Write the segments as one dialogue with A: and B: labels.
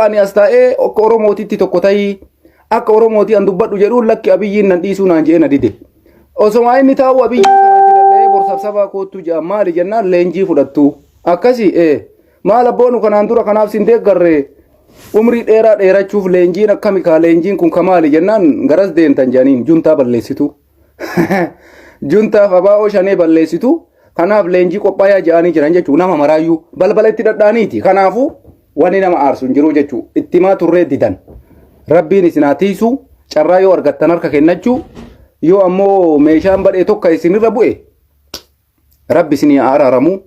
A: ani asta'ee Oromootitti tokko ta'ii akka Oromooti an dubbadhu jedhuun lakki Abiyyiin nan dhiisuu naan jee na dide. Osoma inni taa'u Abiyyiin kanatti dadha'ee borsabsabaa koottu jedha maali jennaan leenjii fudhattu. Akkasii maal abboonu kanaan dura kanaaf sin deeggarre umrii dheeraa dheerachuuf leenjiin akkami kaa leenjiin kun kamaali jennaan garas deemtan jedhaniin juntaa balleessitu. Juntaaf abaa'oo shanee balleessitu. Kanaaf leenjii qophaayaa jedhanii jiran jechuun nama maraayyuu balbala itti dhadhaaniiti. Kanaafuu wanni nama aarsu hin jiru jechuudha. Ittimaa turree didan. Rabbiin isin haa tiisu carraa yoo argattan harka kennachuu yoo ammoo meeshaan badhee tokko isinirra bu'e Rabbi isinii araaramu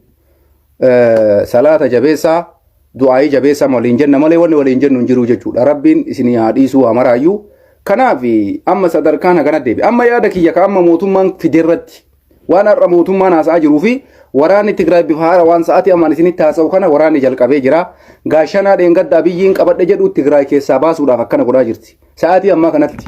A: salaata jabeessaa du'aayii jabeessaa waliin jenna malee wanni waliin jennu hin jiru jechuudha. Rabbiin isinii haa dhiisuu haa maraayyuu. Kanaaf amma sadarkaan hagana deebi. Amma yaada kiyya ka amma mootummaan fideerratti waan har'a mootummaan haasa'aa jiruu fi waraanni Tigraay bifa haara waan sa'aatii ammaan isinitti haasa'u kana waraanni jalqabee jira. Gaashanaa dheengadda Abiyyiin qabadhe jedhu Tigraay keessaa baasuudhaaf akkana godhaa jirti. Sa'aatii ammaa kanatti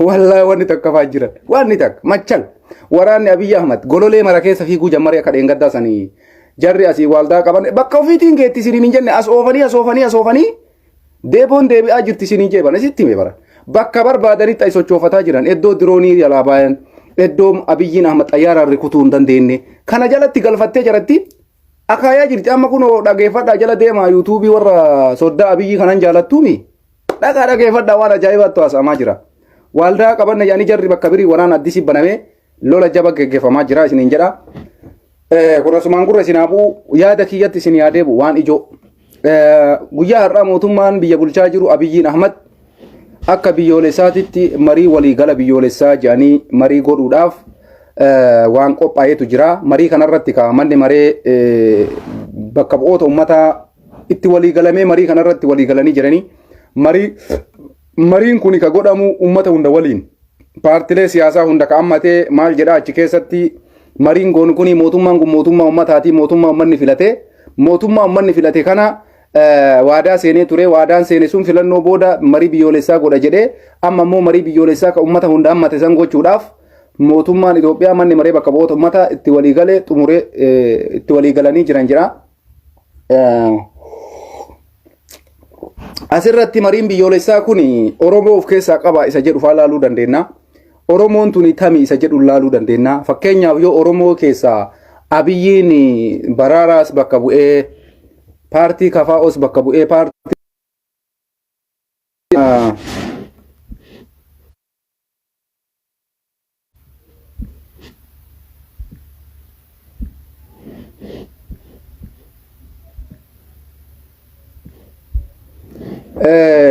A: wallaahi wanni takka fa'aa jiran wanni takka machal waraanni Abiy Ahmed gololee mara keessa fiiguu jammaree akka dheengaddaa sanii jarri asii waldaa qaban bakka ofiitiin geetti isiniin hin jenne as oofanii deeboon deebi'aa jirti isiniin jeeban asitti hime bara bakka barbaadanitti ay sochoofataa jiran iddoo diroonii jalaa baayan iddoo Abiyyiin Ahmed xayyaaraan rikutuu hin dandeenye kana jalatti galfattee jiratti akaayaa jirti amma kunoo dhageeffadhaa jala deemaa yuutuubii warra soddaa Abiyyi kanan jaalattuumi dhageeffadhaa waan ajaa'ibaatti haasa'amaa jira waldaa qabanne yaani jarri bakka birii waraan addisi banamee lola jaba geggeeffamaa jira isiniin jedha kurasumaan gurra isinaafuu yaada kiyyatti isin yaadeebu waan ijoo guyyaa har'aa mootummaan biyya bulchaa jiru Abiyyiin Ahmed akka biyyoolessaatitti marii waliigala biyyoolessaa jedhanii marii godhuudhaaf waan qophaa'etu jira. Marii kanarratti manni maree bakka bu'oota uummataa itti waliigalamee marii kanarratti waliigalanii jiranii mariin kun ka godhamu uummata hunda waliin paartilee siyaasaa hunda ka ammatee maal jedha achi keessatti mariin kun mootummaan kun mootummaa uummataati mootummaa uummanni filate kana waadaa seenee ture waadaan seene sun filannoo booda marii biyyoolessaa godha jedhee amma immoo marii biyyoolessaa ka uummata hunda ammate san gochuudhaaf mootummaan Itoophiyaa manni maree bakka bu'oota uummataa itti waliigalee xumuree itti waliigalanii jiran jira. Asirratti mariin biyyoolessaa kun Oromoo of keessaa qaba isa jedhu faa laaluu dandeenya. Oromoon tuni tami isa jedhu laaluu dandeenya. Fakkeenyaaf yoo Oromoo keessaa Abiyyiin Baraaraas bakka bu'ee paartii Kafaa'os bakka bu'ee paartii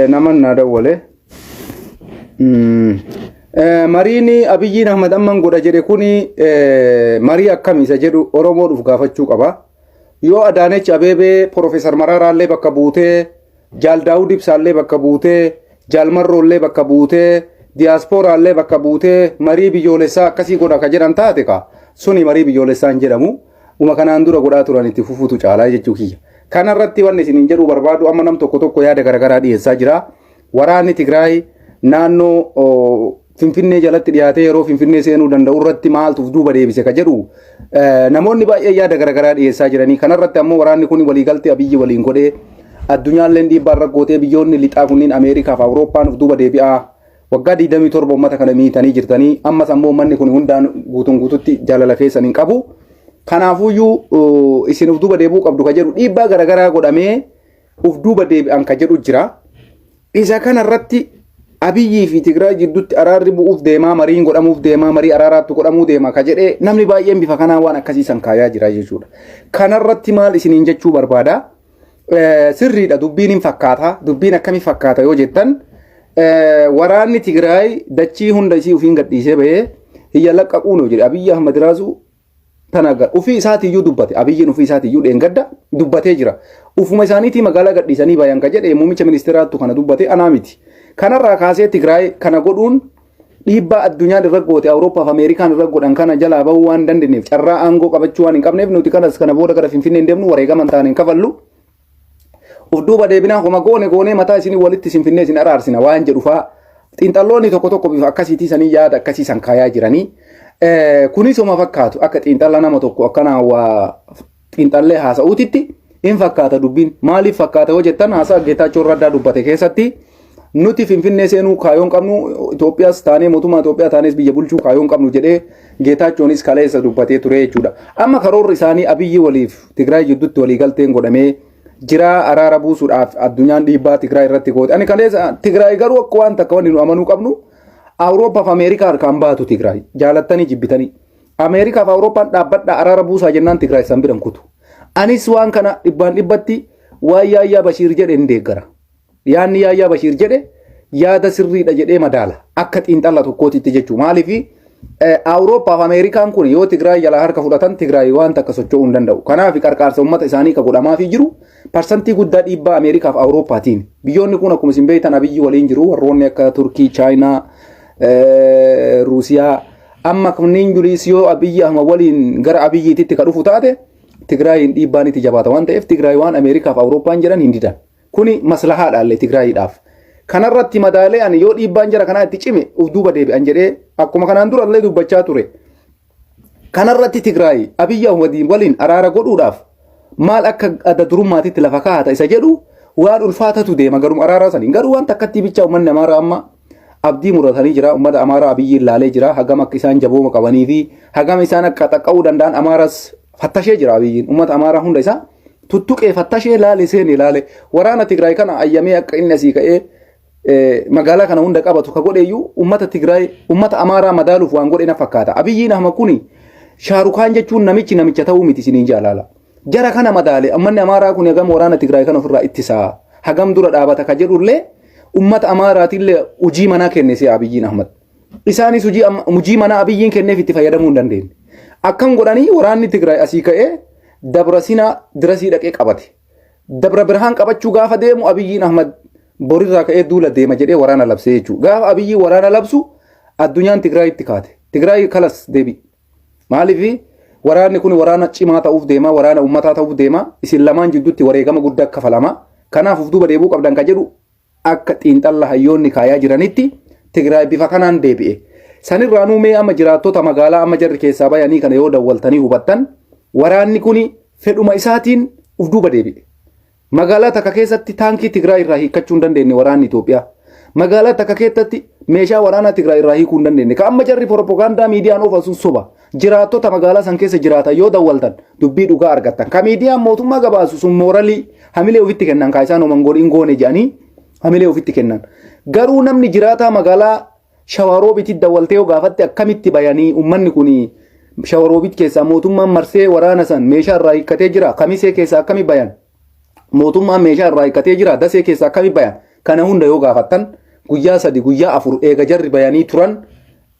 A: naman na dawwale mariin Abiyyiin Ahmed amman godha jedhe kuni marii akkami isa jedhu Oromoo dhuf gaafachuu qaba. Yoo Adaanech Abeebee Profeesar Maraaraallee bakka buutee Jaal Daawud Ibsaallee bakka buutee Jaal Marroollee bakka buutee Diyaasporaallee bakka buutee marii biyyoolessaa akkasii godha ka jedhan taate ka suni marii biyyoolessaan jedhamu uma kanaan dura godhaa turan itti fufuutu caalaa jechuu kiyya. Kanarratti wanni isiniin jedhu barbaadu amma nam tokko yaada garagaraa dhiyeessaa jira. Waraanni Tigraay naannoo Finfinnee jalatti dhiyaatee yeroo Finfinnee seenuu danda'u irratti maaltuuf duuba deebise ka jedhu namoonni baay'ee yaada garagaraa dhiyeessaa jiranii. Kanarratti ammoo waraanni kun waliigaltee Abiyyi waliin godhee addunyaallee dhiibbaa raggootee biyyoonni lixaa kunniin Ameerikaa fi Awurooppaan of duuba deebi'aa waggaa 27 uummata kana miitanii jirtanii ammas ammoo uummanni kun hundaan guututti jaalala keessan hin qabu. Kanaafuyyuu isin of duuba deebi'uu qabdu ka jedhu dhiibbaa garagaraa godhamee of duuba deebi'an ka jedhu jira. Isa kanarratti Abiyyii fi Tigraay jidduutti araarri bu'uuf deemaa mariin godhamuuf deemaa marii araaraatti godhamuu deema ka jedhee namni baay'een bifa kanaa waan akkasiisan kaayaa jira jechuudha. Kanarratti maal isiniin jechuu barbaada? Sirriidha dubbiin hin fakkaata. Dubbiin akkamii fakkaata yoo jettan waraanni Tigraay dachii hunda isii ufiin gadhiisee bahee hiyya laqqaquunoo jedhe Abiyyi Ahmed Raasuu tanagar ufii isaatiiyyuu dubbate Abiyyiin ufii isaatiiyyuu dheengadda dubbatee jira. Ufuma isaaniitii magaalaa gadhiisanii bayan ka jedhe muummicha ministeeraattu kana dubbate anaa miti. Kanarraa kaasee Tigraay kana godhuun dhiibbaa addunyaan irra goote Awurooppaa fi Ameerikaan irra godhan kana jalaa bahuu waan dandeenyeef carraa aangoo qabachuu waan hin qabneef nuti kanas kana booda gara Finfinnee hin deemnu wareegaman ta'an hin kafallu. Uf duuba deebinaa homa goone mataa isinii walitti Finfinnee isin araarsina waan jedhu fa'aa xiinxalloonni tokko bifa akkasiitii sanii yaada akkasiisan kaayaa jiranii. Kunis homa fakkaatu akka xiinxalla nama tokko akkana waa xiinxallee haasa'uutitti in fakkaata dubbiin maaliif fakkaata yoo jettan haasaa Geetaachoo Raddaa dubbate keessatti nuti Finfinnee seenuu kaayoon qabnu Itoophiyaas taanee mootummaa Itoophiyaa taanees biyya bulchuu kaayoon qabnu jedhee Geetaachoonis kaleessa dubbatee ture jechuudha. Amma karoorri isaanii Abiyyi waliif Tigraay jidduutti walii galteen godhamee jira araara buusuudhaaf addunyaan dhiibbaa Tigraay irratti goote. Ani kaleessa Tigraay garuu akka waan takka wanni nu amanuu qabnu Awurooppaa fi Ameerikaa harkaan baatu Tigraay jaalattanii jibbitanii. Ameerikaa fi Awurooppaan dhaabbadhaa araara buusaa jennaan Tigraay san biran kutu. Anis waan kana dhibbaan dhibbatti waan Yaayyaa Bashiir jedhe hin deeggara. Yaanni Yaayyaa Bashiir jedhe yaada sirriidha jedhee madaala akka xiinxala tokkootitti jechuu maaliif Awurooppaa fi Ameerikaan kun yoo Tigraay jalaa harka fudhatan Tigraay waan takka socho'uu hin danda'u. Kanaaf qarqaarsa uummata isaanii ka godhamaafii jiru parsantii guddaa dhiibbaa Ameerikaa fi Awurooppaatiin. Biyyoonni kun akkuma isin beektan Abiyyi waliin jiru warroonni akka Turkii, Chaayinaa, Ruusiyaa amma kunniin Ingiliis yoo Abiyyi amma waliin gara Abiyyiitti ka dhufu taate Tigraayin dhiibbaan itti jabaata waan ta'eef Tigraay waan Ameerikaa fi Awurooppaan jedhan hin didan. Kuni maslahaadhaallee Tigraayiidhaaf. Kanarratti madaalee ani yoo dhiibbaan jara kanaa itti cime uf duuba deebi'an jedhee akkuma kanaan durallee dubbachaa ture. Kanarratti Tigraay Abiyyi waliin araara godhuudhaaf maal akka adda durummaatitti lafa kaa'ata isa jedhu waan ulfaatatu deema garuu araara saniin garuu waan takkatti bichaa uummanni Amaaraa amma abdii muratanii jira uummata Amaaraa Abiyyi ilaalee jira hagam akka isaan jabooma qabanii fi hagam isaan akka xaqqa'uu danda'an Amaaras fattashee jira Abiyyiin uummata Amaaraa hunda isaa tuttuqee fattashee laale seenee laale waraana Tigraay kana ayyamee akka inni asii ka'ee magaalaa kana hunda qabatu ka godheeyyuu uummata Tigraay uummata Amaaraa madaaluuf waan godhe na fakkaata. Abiyyiin amma kuni Shaarukaan jechuun namicha ta'uu miti isiniin jaalala. Jara kana madaale ammanni Amaaraa kun hagam waraana Tigraay kana ofirraa ittisaa hagam dura dhaabata ka jedhullee uummata Amaaraatillee hojii manaa kennese Abiyyiin Ahmed. Isaanis hojii manaa Abiyyiin kenneef itti fayyadamuu hin dandeenye. Akkam godhanii waraanni Tigraay asii ka'ee Dabra Sinaa dirasii dhaqee qabate. Dabra Birhaan qabachuu gaafa deemu Abiyyiin Ahmed borirraa ka'ee duula deema jedhee waraana labsee jechuudha. Gaafa Abiyyi waraana labsu addunyaan Tigraayitti kaate. Tigraay kalas deebi. Maaliif waraanni kun waraana cimaa ta'uuf deema, waraana uummataa ta'uuf deema. Isin lamaan jidduutti wareegama guddaa akka falama. Kanaaf uf duuba deebuu qabdan ka jedhu akka xiinxalla hayyoonni kaayaa jiranitti Tigraay bifa kanaan deebi'e. Sanirraa nuumee amma jiraattota magaalaa amma jarri keessaa bayanii kana yoo dawwaltanii hubattan waraanni kun fedhuma isaatiin uf duuba deebi'e. Magaalaa takka keessatti taankii Tigraay irraa hiikkachuu hin dandeenye waraanni Itoophiyaa. Magaalaa takka keessatti meeshaa waraanaa Tigraay irraa hiikuu hin dandeenye. Ka amma jarri propagaandaa miidiyaan oofasu soba. Jiraattota magaalaa san keessa jiraatan yoo dawwaltan dubbii dhugaa argattan. Ka miidiyaan mootummaa gabaasu sun mooralii hamilee ofitti kennan ka isaan oman godhin goone jedhanii hamilee ofitti kennan. Garuu namni jiraataa magaalaa Shawaroobitti dawwaltee yoo gaafatte akkamitti bayanii uummanni kun Shawaroobit keessaa mootummaan marsee waraana san meeshaa irraa hiikkatee jira. Kamisee keessaa akkami bayan? Mootummaan meeshaa irraa hiikkatee jira. Dasee keessaa akkami bayan? Kana hunda yoo gaafattan guyyaa 3 guyyaa 4 eega jarri bayanii turan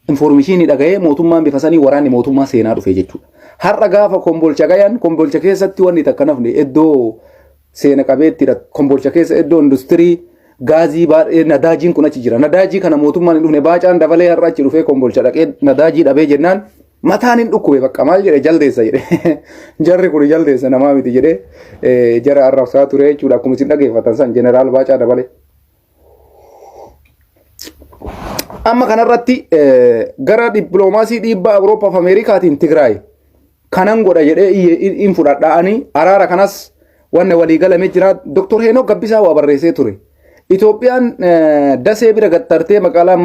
A: informeeshinii dhaga'ee mootummaan bifa sanii waraanni mootummaa seenaa dhufe jechuudha. Har'a gaafa Kombolcha gayan Kombolcha keessatti wanni takka nafne iddoo seena qabeettidha. Kombolcha keessa iddoo industirii gaazii nadaajiin kun achi jira. Nadaajii kana mootummaan hin dhufne baacaan dabalee har'a achi dhufee Kombolcha dhaqee nadaajii dhabee jennaan mataan hin dhukkube bakka maal jedhe jaldeessa jedhe. Jarri kun jaldeessa namaa miti jedhee jara arrabsaa ture jechuudha. Akkuma isin dhageeffatan san jeneraal baacaa dabalee. Amma kanarratti gara dippiloomaasii dhiibbaa Awurooppaa fi Ameerikaatiin Tigraay kanan godha jedhee in fudhadhaa'anii araara kanas wanne walii galamee jira. Dr. Heenok Gabbisaa waa barreessee ture. Itoophiyaan dasee bira gattartee maqaalaa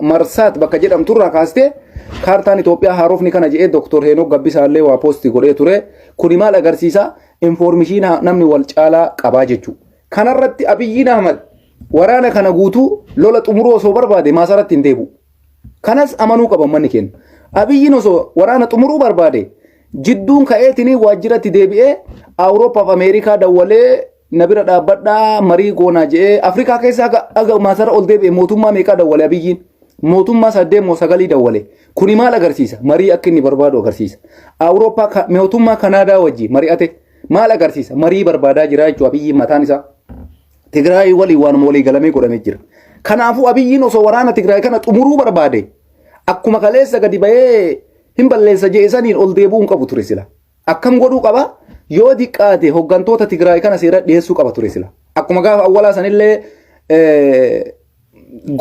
A: Marsaat bakka jedhamturraa kaastee kaartaan Itoophiyaa haarofni kana jedhee Dr. Heenok Gabbisaa illee waa poostii godhee ture. Kuni maal agarsiisa? Informeeshinii namni wal caalaa qabaa jechuudha. Kanarratti Abiyyiin Ahmed waraana kana guutuu lola xumuruu osoo barbaade maasaratti hin deebi'u. Kanas amanuu qaba manni kennu. Abiyyiin osoo waraana xumuruu barbaade jidduun ka'eetiin waajjiratti deebi'ee Awurooppaa fi Ameerikaa dawwalee na bira dhaabbadhaa marii goonaa jedhee Afrikaa keessaa aga maasara ol deebi'e mootummaa meeqaa dawwale Abiyyiin? Mootummaa 8 moo 9 dawwale. Kuni maal agarsiisa? Marii akka inni barbaadu agarsiisa. Awurooppaa mootummaa Kanaadaa wajji mari'ate maal agarsiisa? Marii barbaadaa jira jechuudha Abiyyiin mataan isaa. Tigraay waliin waan walii galamee godhamee jira. Kanaafuu Abiyyiin osoo waraana Tigraay kana xumuruu barbaade akkuma kaleessa gadi bahee hin balleessa jeesaniin ol deebi'uun qabu ture sila. Akkam godhuu qaba? Yoo diqqaate hoggantoota Tigraay kana seera dhiyeessuu qaba ture sila. Akkuma gaafa awwalaa sanillee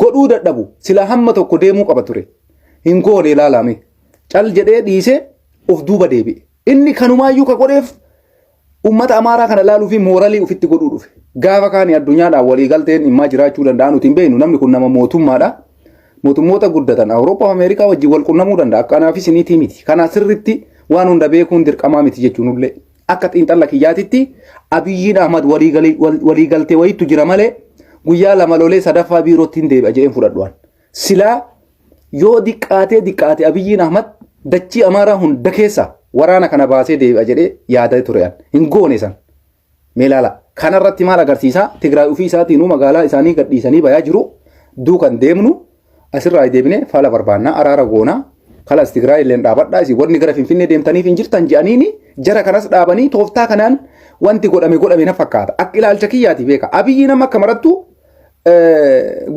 A: godhuu dadhabu sila hamma tokko deemuu qaba ture. Hin goone ilaalame. Cal jedhee dhiise of duuba deebi'e. Inni kanumaayyuu ka godheef ummata amaaraa kana laaluu fi mooralii ufitti godhuu dhufe gaafa kaani addunyaadhaan walii galteen immaa jiraachuu danda'an nuti hin beeknu namni kun nama mootummaadha mootummoota guddatan Awurooppaa Ameerikaa wajjin wal qunnamuu danda'a kanaaf isiniitii miti kana sirritti waan hunda beekuun dirqamaa miti jechuunillee akka xiinxalla kiyyaatitti Abiyyiin Ahmed walii galtee wayiitu jira malee guyyaa lama lolee sadaffaa biirootti hin deebi'a jedheen fudhadhuwaan silaa yoo diqqaatee Abiyyiin Ahmed dachii amaaraa hunda keessa waraana kana baasee deebi'a jedhee yaada ture'an hin goone san meelaala kanarratti maal agarsiisa Tigraay ofii isaatiinuu magaalaa isaanii gadhiisanii bayaa jiru duukan deemnu asirraa deebine faala barbaannaa araara goonaa kalas Tigraay illee dhaabadhaa isin wanni gara Finfinnee deemtaniif hin jirtan jedhaniini jara kanas dhaabanii tooftaa kanaan wanti godhame na fakkaata akka ilaalcha kiyyaati beeka Abiyyi nama akka marattu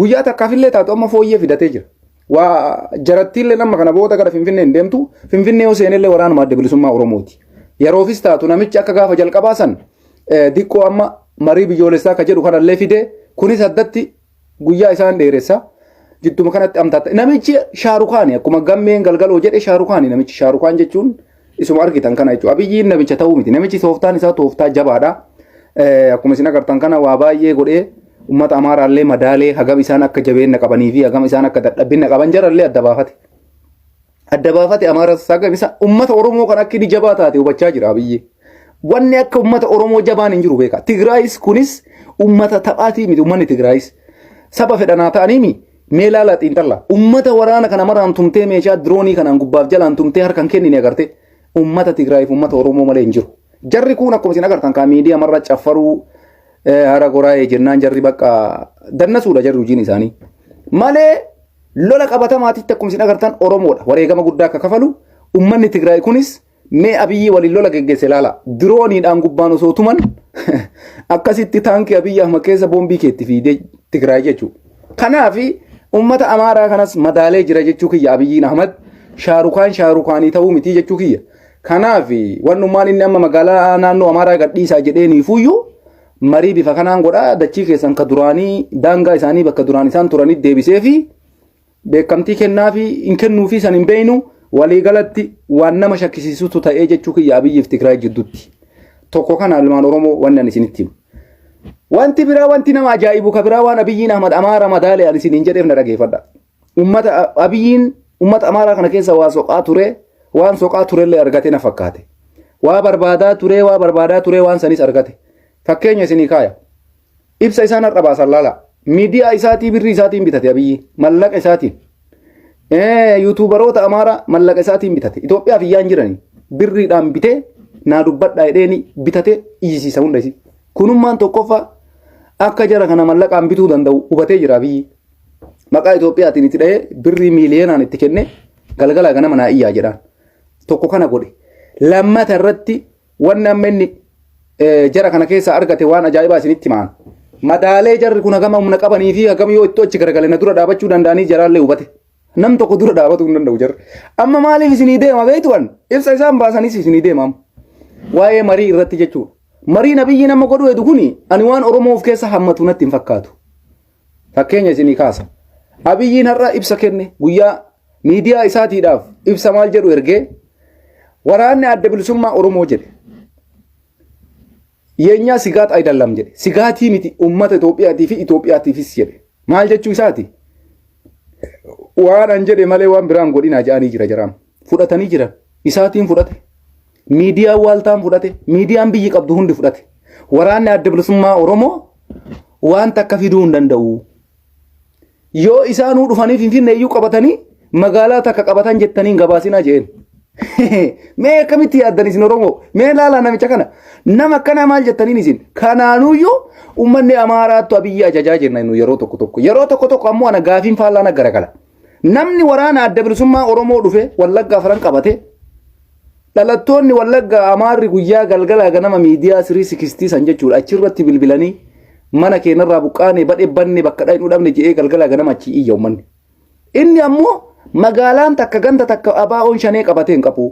A: guyyaa takkaafillee taatu amma fooyyee fidatee jira waa jarattiillee nama kana booda gara Finfinnee hin deemtu Finfinnee yoo seenellee waraanuma adda bilisummaa Oromooti yeroofis taatu namichi akka gaafa jalqabaa san diqqoo amma marii biyyoolessaa ka jedhu kanallee fide kunis addatti guyyaa isaan dheeressa jidduma kanatti amtaata namichi Shaarukaani akkuma gammeen galgaloo jedhe Shaarukaani namichi Shaarukaan jechuun isuma argitan kana jechuudha Abiyyiin namicha ta'uu miti namichi tooftaan isaa tooftaa jabaadha akkuma isin agartan kana waa baay'ee godhee ummata amaaraallee madaalee hagam isaan akka jabeenna qabanii fi hagam isaan akka dadhabinna qaban jarallee adda baafate amaaras hagam isa ummata Oromoo kan akka inni jabaa taate hubachaa jira Abiyyi wanni akka ummata Oromoo jabaan hin jiru beeka Tigraayis kunis ummata taphaatii miti ummanni Tigraayis saba fedhanaa ta'anii meelaala xiinxalla ummata waraana kana maraan tumtee meeshaa diroonii kanaan gubbaaf jalaan tumtee harkan kennine agarte ummata Tigraayiif ummata Oromoo malee hin jiru jarri kun akkuma isin agartan kaa miidiyaa marra caffaruu hara goraayee jennaan jarri bakka dannasuudha jarri hojiin isaanii malee lola qabatamaatitti akkuma isin agartan Oromoodha wareegama guddaa akka kafalu ummanni Tigraay kunis mee Abiyyi waliin lola geggeesse ilaala dirooniidhaan gubbaan osoo tuman akkasitti taankii Abiyyi Ahmed keessa boombii keetti fiidee Tigraay jechuudha kanaafi ummata amaaraa kanas madaalee jira jechuu kiyya Abiyyiin Ahmed Shaarukaanii ta'uu miti jechuu kiyya kanaafi wannummaan inni amma magaalaa naannoo amaaraa gadhiisaa jedheeniifuyyuu marii bifa kanaan godhaa dachii keessan ka duraanii daangaa isaanii bakka duraan isaan turanitti deebisee fi beekamtii kennaa fi hin kennuufi san hin beeynu waliigalatti waan nama shakkisiisutu ta'ee jechuu kiyya Abiyyiif Tigraay jidduutti tokko kana ilmaan Oromoo waan ani isinitti himu wanti biraa wanti nama ajaa'ibu ka biraa waan Abiyyiin Ahmed amaara madaalee ani isiniin jedheef na dhageeffadha ummata Abiyyiin ummata amaaraa kana keessa waan soqaa turellee argate na fakkaate waa barbaadaa ture waan sanis argate fakkeenya isinii kaaya ibsa isaan har'a baasan laala miidiyaa isaatii birrii isaatiin bitate Abiyyi mallaqa isaatiin yuutuubaroota amaaraa mallaqa isaatiin bitate Itoophiyaaf iyyaan jiranii birriidhaan bitee naa dubbadhaa jedheeni bitate iyyisiisa hunda isi kunummaan tokkoffaa akka jara kana mallaqaan bituu danda'u hubatee jira Abiyyi maqaa Itoophiyaatiin itti dhahee birrii miiliyoonaan itti kenne galgala ganama naa iyyaa jedhaan tokko kana godhe lammata irratti wanni amma inni jara kana keessa argate waan ajaa'ibaa isinitti himaan madaalee jarri kun hagama humna qabanii fi hagam yoo itti achi garagale na dura dhaabachuu danda'anii jaraallee hubate nam tokko dura dhaabatuu hin danda'u jarri amma maaliif isinii deema beektuwan ibsa isaan baasaniis isinii deemaam waa'ee marii irratti jechuudha mariin Abiyyi nama godhu edu kuni ani waan Oromoo of keessa hammatu natti hin fakkaatu fakkeenya isinii kaasa Abiyyiin har'a ibsa kenne guyyaa miidiyaa isaatiidhaaf ibsa maal jedhu ergee waraanni adda bilisummaa Oromoo jedhe የኛ ስጋት አይደለም ጀደ ስጋቲ ሚቲ ኡመተ ኢትዮጵያቲፊስ ጀደ ማል ጀቹ ኢሳቲ ዋን አንጀደ ማለ ዋን ብራን ጎዲና ጃኒ ጅራ ጀራም ፉዳተኒ ጅራ ኢሳቲን ፉዳተ ሚዲያ ዋልታን ፉዳተ ሚዲያን ብይ ቀብዱ ሁንድ ፉዳተ ወራና አድብልስማ ኦሮሞ ዋን ተከፊዱ እንደንደው ዮ ኢሳኑ ዱፋኒ ፊንፊን ነዩ ቀበተኒ መጋላ ተከቀበታን ጀተኒ ገባሲና ጀን mee akkamitti yaaddan isin Oromoo mee laalaa namicha kana nama kana maal jettaniin isin kanaanuyyuu ummanni Amaaraattu Abiyyi ajajaa jirna nu yeroo tokko ammoo ana gaafiin faallaa na garagala namni waraana adda bilisummaa Oromoo dhufe Wallagga afran qabate dhalattoonni Wallagga Amaarri guyyaa galgala ganama miidiyaa 360 san jechuudha achirratti bilbilanii mana keenarraa buqqaane badhe bakka dhayin dhabne je'ee galgala ganama achi iyya ummanni inni ammoo magaalaan takka ganda takka abaa'oon shanee qabatee hin qabu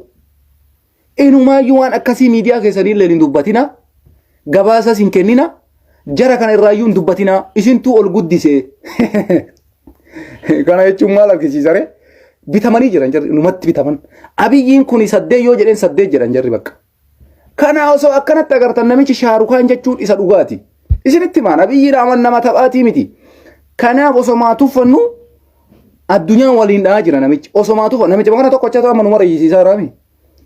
A: inumaayyuu waan akkasii miidiyaa keessanii illee hin dubbatina gabaasas hin kennina jara kana irraayyuu hin dubbatina isintuu ol guddise kana jechuun maal argisiisare bitamanii jiran jarri inumatti bitaman Abiyyiin kun saddee yoo jedheen saddee jedhan jarri bakka Kana osoo akkanatti agartan namichi Shaarukaan jechuun isa dhugaati. Isinitti maan Abiyyi dhaaman nama taphaatii miti. Kanaaf osoo maatuffannu addunyaan waliin dhaa jira namichi. Osoo maatuffannu namichi bakka tokko achatu amma numa rayyisiisaa raami.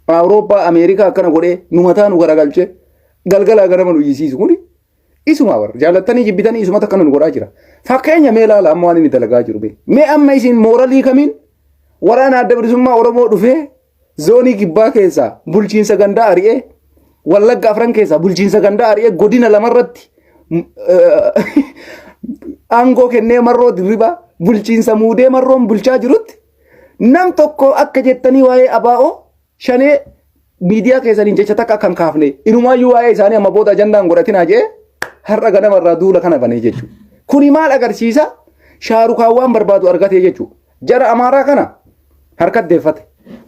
A: Awurooppaa Ameerikaa akkana godhee nu mataa nu garagalchee galgala ganama nu yisiisu kuni isuma warra jaalattanii jibbitanii isuma takka nu godhaa jira. Fakkeenya mee ilaala amma waan inni dalagaa jiru bee. Mee amma isin mooralii kamiin waraana adda bilisummaa Oromoo dhufee zoonii kibbaa keessaa bulchiinsa gandaa ari'ee Wallagga afran keessaa bulchiinsa gandaa ari'ee godina lamarratti aangoo kennee marroo dirriba bulchiinsa muudee marroon bulchaa jirutti nam tokko akka jettanii waa'ee abaa'oo shanee miidiyaa keessaniin jecha takka kan kaafne inumaayyuu waa'ee isaanii amma booda ajandaan godhatinaa jee har'a ganamarraa duula kana banee jechuudha. Kuni maal agarsiisa? Shaarukaan waan barbaadu argatee jechuudha. Jara Amaaraa kana harka deeffate.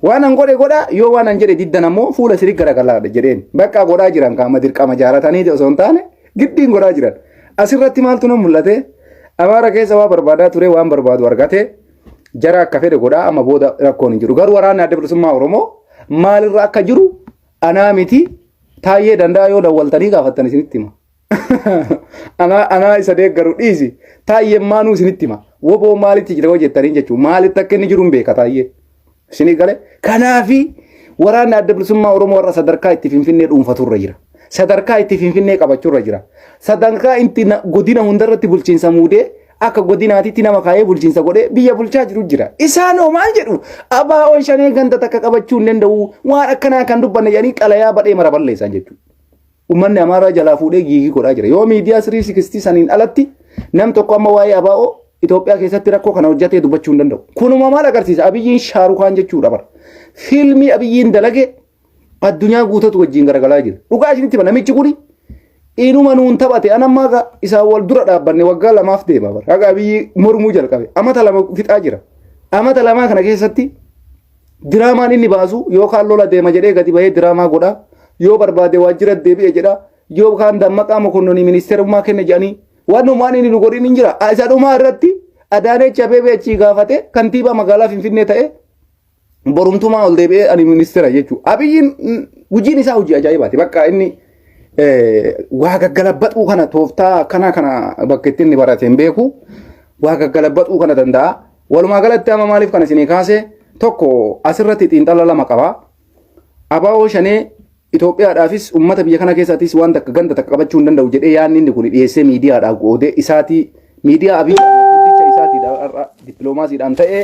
A: Waan an godhe godha yoo waan an jedhe diddan ammoo fuula sirii garagalaadha jedheen. Bakka godhaa jiran qaama dirqama jaalatanii osoo hin taane giddiin godhaa jiran. Asirratti maaltu nu mul'ate? Amaara keessa waa barbaadaa ture waan barbaadu argate. Jara akka fedhe godhaa amma booda rakkoon hin jiru. Garuu waraanni adda bilisummaa Oromoo maalirra akka jiru anaa miti taayyee danda'a yoo dawwaltanii gaafattan isinitti hima. Anaa isa deeggaru dhiisi taayyeen maanuu isinitti hima. Woboo maalitti jira jettanii jechuun maalitti akka inni jiru hin beeka taayyee. Isinii galee kanaafi waraanni adda bilisummaa Oromoo warra sadarkaa itti Finfinnee dhuunfaturra jira. Sadarkaa itti Finfinnee qabachuurra jira. Sadarkaa itti godina hundarratti bulchiinsa muudee akka godinaatitti nama kaayee bulchiinsa godhee biyya bulchaa jiru jira. Isaan hoo maal jedhu abaa'oon shanee ganda takka qabachuu hin danda'u waan akkanaa kan dubbanne jedhanii qalayaa badhee mara balleessan jechuudha. Uummanni Amaaraa jalaa fuudhee giigii godhaa jira. Yoo miidiyaa 360 saniin alatti nam tokko amma waa'ee abaa'oo Itoophiyaa keessatti rakkoo kana hojjetee dubbachuu hin danda'u. Kunuma maal agarsiisa? Abiyyiin Shaarukaan jechuudha bara. Fiilmii Abiyyiin dalage addunyaa guutatu wajjin garagalaa jira. Dhugaa isinitti hima namichi kuni inuma nuun taphate anammaa isaa wal dura dhaabbanne waggaa lamaaf deema bara. Haga Abiyyi mormuu jalqabe. Amata lama fixaa jira. Amata lamaa kana keessatti diraamaan inni baasu yookaan lola deema jedhee gadi bahee diraamaa godha. Yoo barbaade waajjira deebi'e jedha. Yookaan dammaqaa mokonnoonii ministeerummaa kenne jedhanii waan inni nu godhin hin jira. Isa dhumaa irratti Adaaneech Abeebee achii gaafate kantiibaa magaalaa Finfinnee ta'e borumtumaa ol deebi'ee ani ministeera jechuudha. Abiyyiin hojiin isaa hojii ajaa'ibaati. Bakka inni waa gaggalabbadhuu kana tooftaa kana bakka itti inni barate hin beeku. Waa gaggalabbadhuu kana danda'a. Walumaa galatti amma maaliif kana isinii kaase tokko asirratti xiinxala lama qaba. Abaa'oo shanee Itoophiyaadhaafis uummata biyya kana keessattis waan takka ganda takka qabachuu hin danda'u jedhee yaadni inni kun dhiyeessee miidiyaadhaaf qoodee isaatii miidiyaa Abiy guddicha isaatiidhaan dippiloomaasiidhaan ta'ee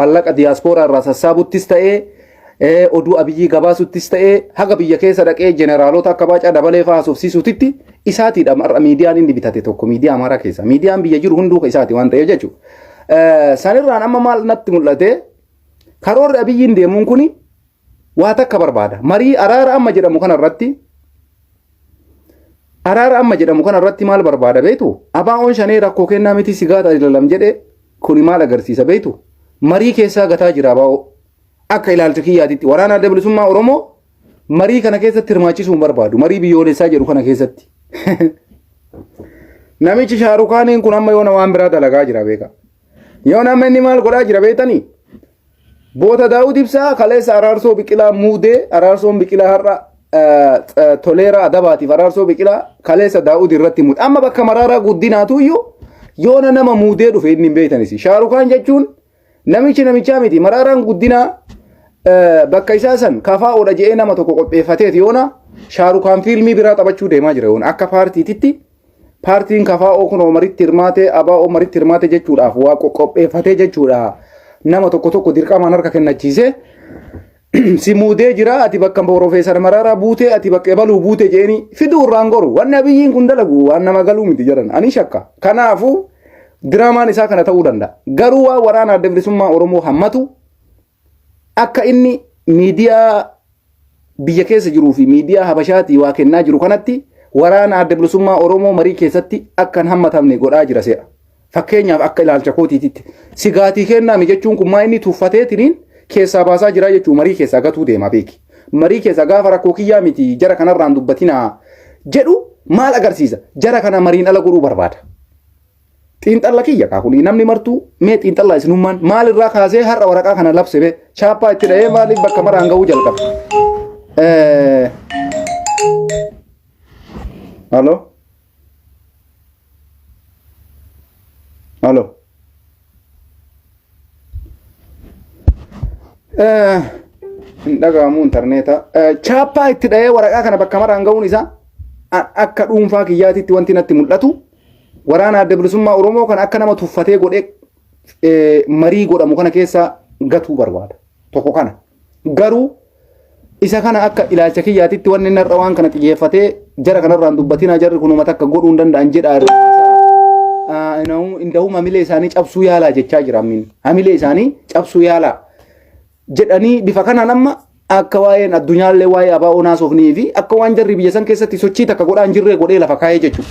A: mallaqa diyaaspooraa irraa sassaabuttis ta'ee oduu Abiyyii gabaasuttis ta'ee haga biyya keessa dhaqee jeneraalota akka Baacaa Dabalee fa'aa haasofsiisuutitti isaatiidhaan miidiyaan inni bitate tokko miidiyaa Amaaraa keessa miidiyaan biyya jiru hunduu isaati waan ta'eef jechuudha. Sanirraan amma maal natti mul'ate karoorri Abiyyiin deemuun kuni waa takka barbaada. Marii araara amma jedhamu kanarratti maal barbaada beektu? Abaa'oon shanee rakkoo kennaa miti sigaata ilalam jedhe kuni maal agarsiisa beektu? Marii keessaa gataa jira abaa'oo. Akka ilaalcha kiyyaatitti waraana adda bilisummaa Oromoo marii kana keessatti hirmaachisuu hin barbaadu. Marii biyyoolessaa jedhu kana keessatti. Namichi Shaarukaaniin kun amma yoona waan biraa dalagaa jira beeka. Yoona amma inni maal godhaa jira beektanii? Boota Daawud Ibsaa kaleessa Araarsoo Biqilaa muudee Araarsoon Biqilaa har'a toleera adabaatiif Araarsoo Biqilaa kaleessa Daawud irratti muude. Amma bakka Maraaraa guddinaatu iyyuu yoona nama muudee dhufe inni hin beektanis. Shaarukaan jechuun namichaa miti. Maraaraan guddinaa bakka isaa san kafaa'oodha jedhee nama tokko qopheeffateeti yoona Shaarukaan fiilmii biraa taphachuu deemaa jira yoona akka paartiititti. Paartiin kafaa'oo kun Omaritti hirmaate Abaa'oo Omaritti hirmaate jechuudhaaf waa qopheeffatee jechuudha. Nama tokko dirqamaan harka kennachiise si muudee jira ati bakka Profeesar Maraaraa buute ati bakka Ebaluu buute jeeni fiduu irraan goru wanni Abiyyiin kun dalagu waan nama galuu miti jedhan ani shakka. Kanaafuu diraamaan isaa kana ta'uu danda'a. Garuu waa waraana adda bilisummaa Oromoo hammatu akka inni miidiyaa biyya keessa jiruu fi miidiyaa Habashaatii waa kennaa jiru kanatti waraana adda bilisummaa Oromoo marii keessatti akka hin hammatamne godhaa jira seera. Fakkeenyaaf akka ilaalcha kootiititti sigaatii kennaami jechuun kun maa inni tuffateetiniin keessaa baasaa jira jechuun marii keessaa gatuu deema beeki. Marii keessaa gaafa rakkoo kiyyaa miti jara kanarraan dubbatinaa jedhu maal agarsiisa? Jara kana mariin ala godhuu barbaada. Xiinxalla kiyya kaakuni namni martuu mee xiinxalla isinummaan maalirraa kaasee har'a waraqaa kana labse chaappaa itti dha'ee maaliif bakka maraan ga'uu jalqaba. Halo? Halo? Dhaga'amu intarneeta. Chaappaa itti dhahee waraqaa kana bakka maraan ga'uun isaa akka dhuunfaa kiyyaatitti wanti natti mul'atu waraana adda bilisummaa Oromoo kan akka nama tuffatee godhee marii godhamu kana keessa gatuu barbaada. Tokko kana. Garuu isa kana akka ilaalcha kiyyaatitti wanni inni har'a waan kana xiyyeeffatee jara kanarraan dubbatinaa jarri kunuma takka godhuu hin danda'an jedha. Indahuu hamilee isaanii cabsuu yaalaa jechaa jira. Hamilee isaanii cabsuu yaalaa jedhanii bifa kanaan amma akka waa'een addunyaallee waa'ee abaa'oo naasofnii fi akka waan jarri biyya san keessatti sochii takka godhaan jirree godhee lafa kaa'ee jechuudha.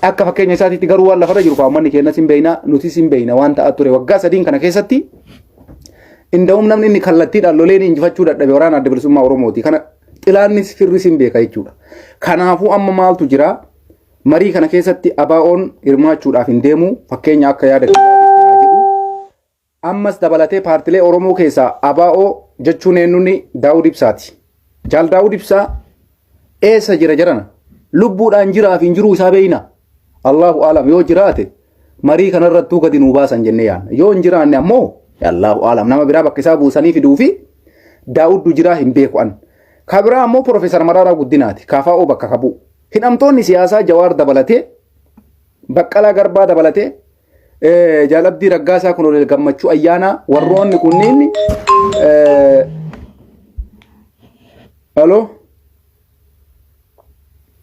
A: Akka fakkeenya isaatiitti garuu waan lafarra jiru qaammanni keenya sin beeyna nuti sin beeyna waan ta'aa ture waggaa sadiin kana keessatti indahuu namni inni kallattiidhaan loleen injifachuu dadhabe waraana adda bilisummaa Oromooti. Kana xilaannis firri sin beeka jechuudha. Kanaafuu amma maaltu jira marii kana keessatti abaa'oon hirmaachuudhaaf hin deemu fakkeenya akka yaada ammas dabalatee paartilee Oromoo keessaa abaa'oo jechuun eenyuun Daawud Ibsaati. Jaal Daawud Ibsaa eessa jira jarana? Lubbuudhaan jiraaf hin jiruu isaa beeyna. Allahu aalam yoo jiraate marii kanarrattuu gadi nuu baasan jennee yaadna. Yoo hin jiraanne ammoo Allahu aalam nama biraa bakka isaa buusanii fiduu fi Daawuddu jiraa hin beeku an. Ka biraa ammoo Profeesar Maraaraa Guddinaati. KFO bakka qabu. Hidhamtoonni siyaasaa Jawaar dabalatee Baqqalaa Garbaa dabalatee Jaalabdii Raggaasaa kun oleel gammachuu ayyaanaa warroonni kunniin halo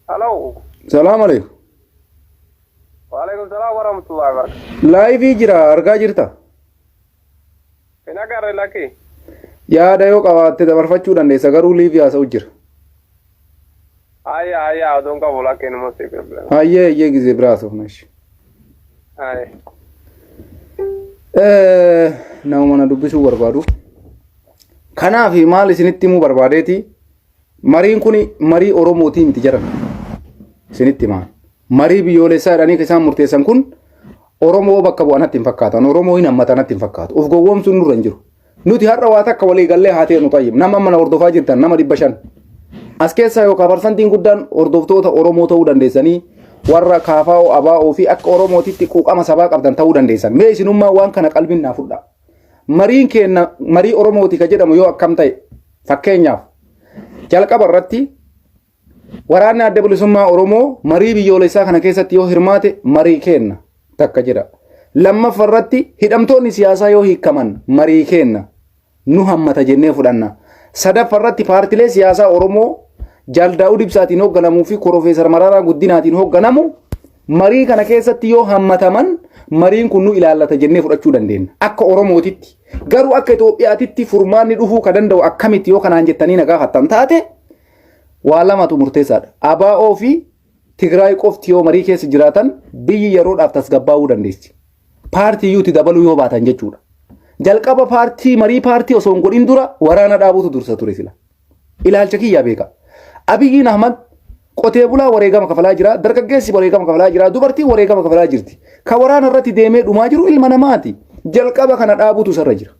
B: halo
A: salaam alaikum
B: wa alaikum salaam wa rahmatullahi wa barakatuh
A: laayivii jira argaa jirta
B: ina garre laki
A: yaada yoo qabaatte dabarfachuu dandeessa garuu liivii haasa'u jira
B: ayya odon qabu laki nimo si problem
A: hayyee gizee biraasoo nashi nama mana dubbisuu barbaadu. Kanaaf maal isinitti himuu barbaadeeti mariin kun marii Oromootii miti jedhan isinitti himaa. Marii biyyoolessaa jedhanii isaan murteessan kun Oromoo bakka bu'anatti hin fakkaatan. Oromoo hin hammatanatti hin fakkaatu. Of gowwoomsuun nurra hin jiru. Nuti har'a waa takka walii gallee haa ta'e nu tayyib. Nama mana hordofaa jirtan nama 500. As keessaa yookaan parsantiin guddaan hordoftoota Oromoo ta'uu dandeessanii warra KFO abaa'oo fi akka Oromootitti quuqama sabaa qabdan ta'uu dandeessan. Mee isinummaa waan kana qalbiin naa fudhaa. Mariin keenya marii Oromooti ka jedhamu yoo akkam ta'e fakkeenyaaf jalqaba irratti waraanni adda bilisummaa Oromoo marii biyyoolessaa kana keessatti yoo hirmaate marii kenna takka jira. Lammaffaa irratti hidhamtoonni siyaasaa yoo hiikaman marii kenna nu hammata jennee fudhanna. Sadaffaa irratti paartilee siyaasaa Oromoo Jaal Daawud Ibsaatiin hoogganamuu fi Profeesar Maraaraa Guddinaatiin hoogganamu marii kana keessatti yoo hammataman mariin kun nu ilaallata jennee fudhachuu dandeenya. Akka Oromootitti garuu akka Itoophiyaatitti furmaanni dhufuu ka danda'u akkamitti yoo kanaan jettanii na gaafattan taate waa lamatu murteessaadha. Abaa'oo fi Tigraay qofti yoo marii keessa jiraatan biyyi yeroodhaaf tasgabbaa'uu dandeessi. Paartii yuuti dabaluu yoo baatan jechuudha. Jalqaba marii paartii osoo hin godhin dura waraana dhaabuutu dursa ture sila. Ilaalcha kiyyaa beeka. Abiyyiin Ahmed qotee bulaa wareegama kafalaa jira, dargaggeessi wareegama kafalaa jira, dubartiin wareegama kafalaa jirti. Ka waraana irratti deemee dhumaa jiru ilma namaati. Jalqaba kana dhaabuutu sarra jira.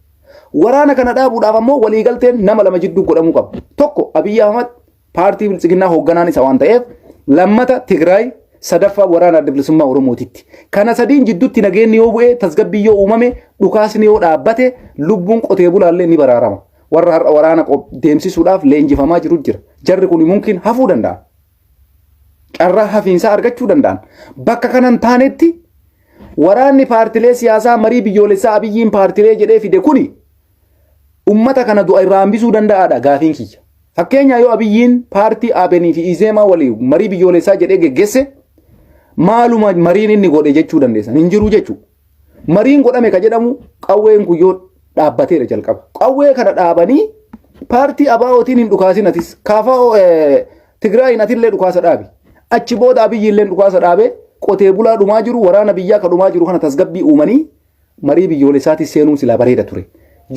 A: Waraana kana dhaabuudhaaf ammoo waliigalteen nama lama jidduu godhamuu qaba. Tokko Abiy Ahmed paartii bilchiginnaa hoogganaan isa waan ta'eef, lammata Tigraay, sadaffaa waraana adda bilisummaa Oromootitti. Kana sadiin jidduutti nageenyi yoo bu'ee tasgabbii yoo uumame dhukaasni yoo dhaabbate lubbuun qotee bulaallee ni baraarama. Warra har'a waraana deemsisuudhaaf leenjifamaa jiru jira. Jarri kun mumkin hafuu danda'an. Carraa hafiinsaa argachuu danda'an. Bakka kanan taanetti waraanni paartilee siyaasaa marii biyyoolessaa Abiyyiin paartilee jedhee fide kuni ummata kana du'a irraa hambisuu danda'aadha gaafiin kiyya. Fakkeenyaa yoo Abiyyiin paartii Abenii fi Izeemaa waliin marii biyyoolessaa jedhee geggeesse maaluma mariin inni godhe jechuu dandeessan hin jiru jechuudha. Mariin godhame ka jedhamu qawween guyyoo dhaabbateera jalqaba. Qawwee kana dhaabanii paartii abaa'ootiin hin dhukaasinatis KFO Tigraayin atillee dhukaasa dhaabi. Achi booda Abiyyiillee dhukaasa dhaabe qotee bulaa dhumaa jiru waraana biyyaa ka dhumaa jiru kana tasgabbii uumanii marii biyyoolessaatis seenuun silaa bareeda ture.